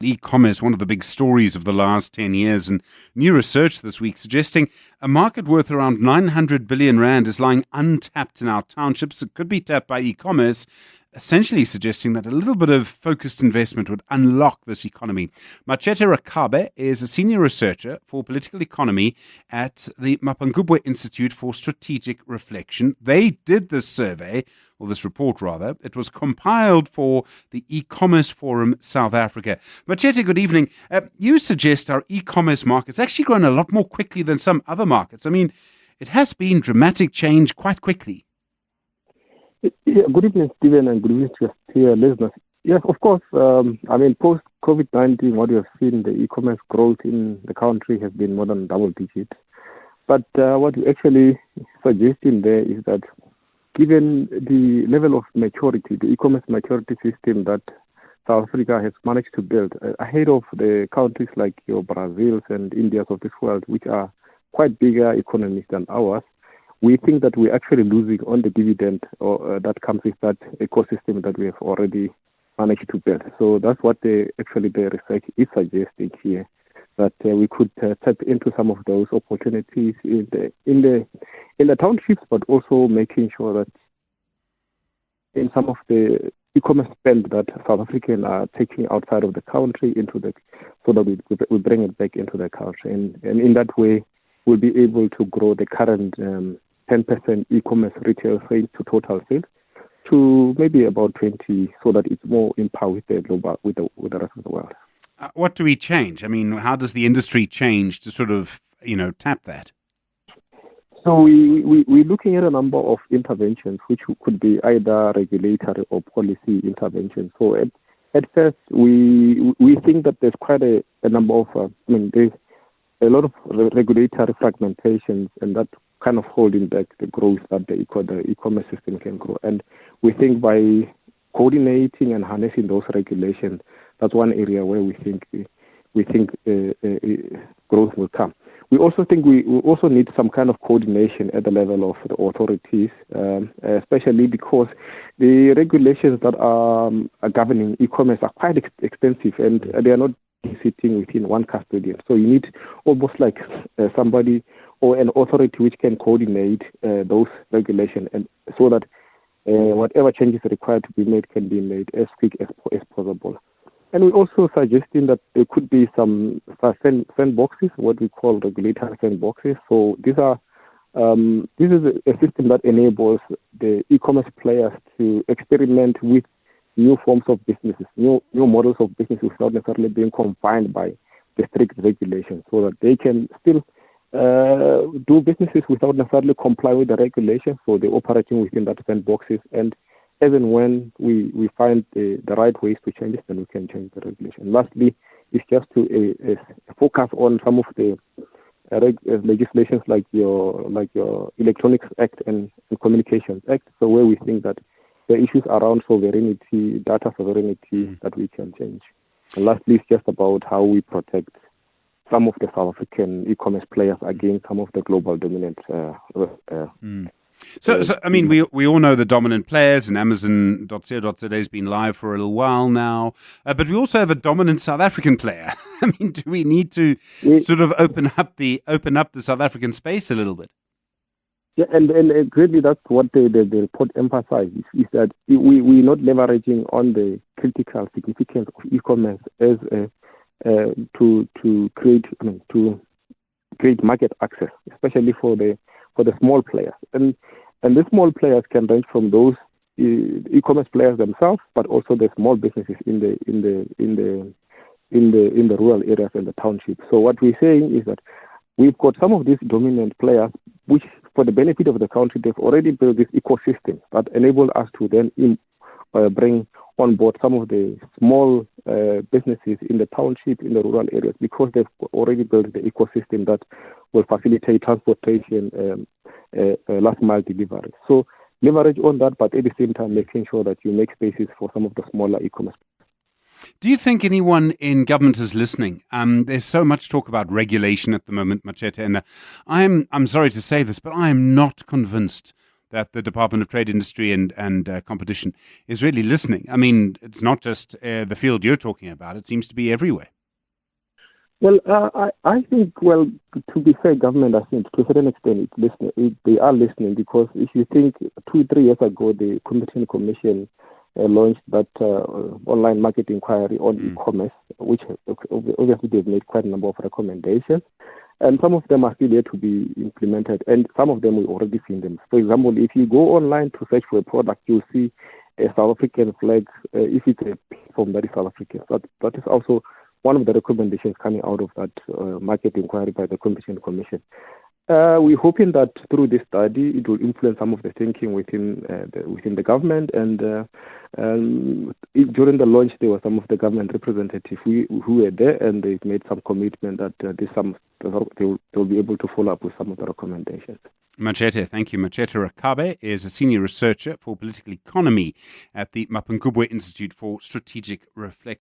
E-commerce, one of the big stories of the last 10 years, and new research this week suggesting a market worth around 900 billion rand is lying untapped in our townships. It could be tapped by e-commerce, essentially suggesting that a little bit of focused investment would unlock this economy. Machete Rakabe is a senior researcher for political economy at the Mapungubwe Institute for Strategic Reflection. They did this survey, or this report rather. It was compiled for the E-commerce Forum South Africa. Machete, good evening. You suggest our e-commerce market's actually grown a lot more quickly than some other markets. I mean, it has been dramatic change quite quickly. Yeah, good evening, Stephen, and good evening to your listeners. Yes, of course. Post-COVID-19, what we have seen, the e-commerce growth in the country has been more than double digits. But what we're actually suggesting there is that given the level of maturity, the e-commerce maturity system that South Africa has managed to build ahead of the countries like your Brazils and Indias of this world, which are quite bigger economies than ours, we think that we're actually losing on the dividend that comes with that ecosystem that we have already managed to build. So that's what the research is suggesting here, that we could tap into some of those opportunities in the townships, but also making sure that in some of the e-commerce spend that South Africans are taking outside of the country so that we bring it back into the country, and in that way we'll be able to grow the current 10% e-commerce retail sales to total sales to maybe about 20, so that it's more in par with the global, with the rest of the world. What do we change? I mean, how does the industry change to sort of, tap that? So we're looking at a number of interventions, which could be either regulatory or policy interventions. So at first, we think that there's quite a number of, there's a lot of regulatory fragmentations, and that kind of holding back the growth that the e-commerce system can grow. And we think by coordinating and harnessing those regulations, that's one area where we think growth will come. We also think we also need some kind of coordination at the level of the authorities, especially because the regulations that are governing e-commerce are quite extensive, and they are not sitting within one custodian. So you need almost like somebody or an authority which can coordinate those regulations, and so that whatever changes required to be made can be made as quick as possible. And we're also suggesting that there could be some sandboxes, what we call regulatory sandboxes. So this is a system that enables the e-commerce players to experiment with new forms of businesses, new models of business without necessarily being confined by the strict regulations, so that they can still do businesses without necessarily comply with the regulations. So they're operating within that sandboxes, and as and when we find the right ways to change it, then we can change the regulation. Lastly, it's just to focus on some of the legislations like your Electronics Act and Communications Act. So where we think that the issues around sovereignty, data sovereignty, that we can change. And lastly, it's just about how we protect some of the South African e-commerce players against some of the global dominant. So I mean, we all know the dominant players, and Amazon.co.za has been live for a little while now. But we also have a dominant South African player. I mean, do we need to sort of open up the South African space a little bit? Yeah, and really that's what the report emphasizes, is that we're not leveraging on the critical significance of e-commerce as to create market access, especially for the small players. And the small players can range from those e-commerce players themselves, but also the small businesses in the rural areas and the townships. So what we're saying is that we've got some of these dominant players, which, for the benefit of the country, they've already built this ecosystem that enable us to then bring on board some of the small businesses in the township, in the rural areas, because they've already built the ecosystem that will facilitate transportation, last mile delivery. So leverage on that, but at the same time making sure that you make spaces for some of the smaller e-commerce. Do you think anyone in government is listening? There's so much talk about regulation at the moment, Machete, and I'm sorry to say this, but I am not convinced that the Department of Trade, Industry and Competition is really listening. I mean, it's not just the field you're talking about. It seems to be everywhere. Well, I think, to be fair, government, I think, to a certain extent, it's listening. They are listening, because if you think 2-3 years ago, the Competition Commission launched that online market inquiry on e-commerce, which obviously they've made quite a number of recommendations. And some of them are still yet to be implemented, and some of them we've already seen them. For example, if you go online to search for a product, you'll see a South African flag if it's a platform that is South African. That is also one of the recommendations coming out of that market inquiry by the Competition Commission. We're hoping that through this study, it will influence some of the thinking within the government. And during the launch, there were some of the government representatives who were there, and they made some commitment that they'll be able to follow up with some of the recommendations. Machete, thank you. Machete Rakabe is a senior researcher for political economy at the Mapungubwe Institute for Strategic Reflection.